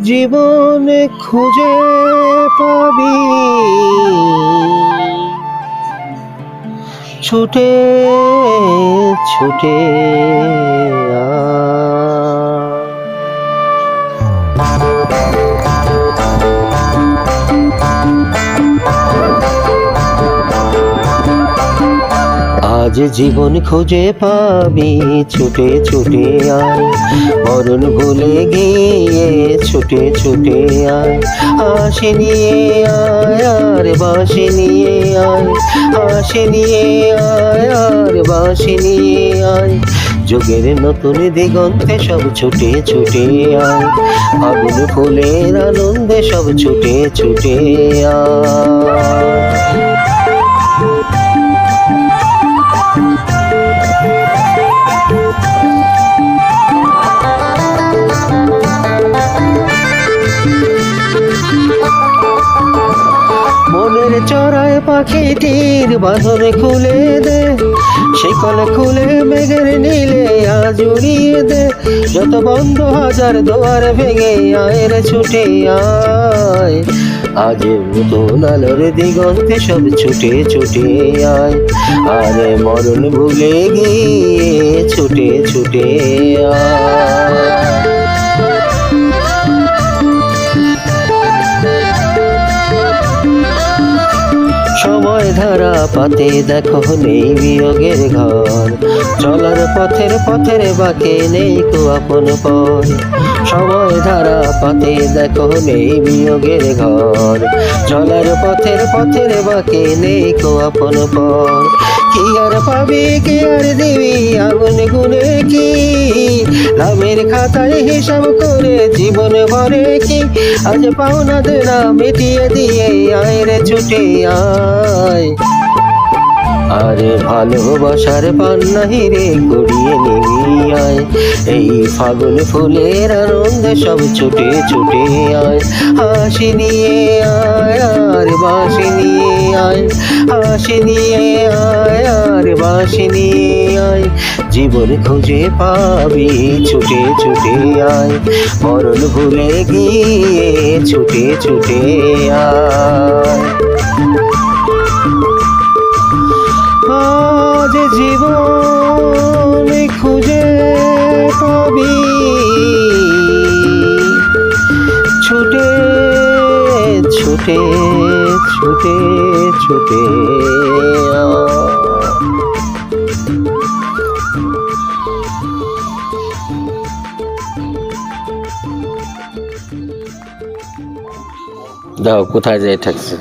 জীবনে খুঁজে পাবি ছুটে ছুটে আজ জীবন খুঁজে পাবি ছুটে ছুটে আয় মরণ ভুলে গিয়ে ছুটে ছুটে আয় আশি নিয়ে আয় আর বাঁশি নিয়ে আয় আশি নিয়ে আয় আর বাঁশি নিয়ে আয় যুগের নতুন দিগন্তে সব ছুটে ছুটে আয় আগুন ফুলের আনন্দে সব ছুটে ছুটে আয় মনের চড়ায় পাখিটির বাঁধন খুলে দে শিকল খুলে মেঘের নীলে আজ উড়িয়ে দে যত বন্ধ হাজার দুয়ার ভেঙে আয় রে ছুটে আয় আজ নতুন আলোর দিগন্তে সব ছুটে ছুটে আয় আরে মরণ ভুলে গিয়ে ছুটে ছুটে আয় সময় ধারা পাতে দেখো নেই বিয়োগের ঘর চলার পথের বাঁকে নেই কো আপন পর সময় ধারা পাতে দেখো নেই বিয়োগের ঘর চলার পথের বাঁকে নেই কো আপন পর কি আর পাবি কি আর দিবি আগুন গুনে কি লাভের খাতায় হিসাব করে জীবন ভরে কি আজ পাওনা দেনা মিটিয়ে দিয়ে আয় রে ছুটে আয় আরে ভালোবাসার পান্নাহি রে গড়িয়ে নিবি আয় এই ফাগুন ফুলের আনন্দে সব ছুটে ছুটে আয় হাসি নিয়ে আয় আর বাঁশি নিয়ে আয় হাসি নিয়ে আয় আর বাঁশি নিয়ে আয় জীবন খুঁজে পাবি ছুটে ছুটে আয় মরণ ভুলে গিয়ে ছুটে ছুটে আয় আজ জীবন খুঁজে পাবি ছুটে ছুটে ছুটে ছুটে দাও কোথায় যায় ঠেকছে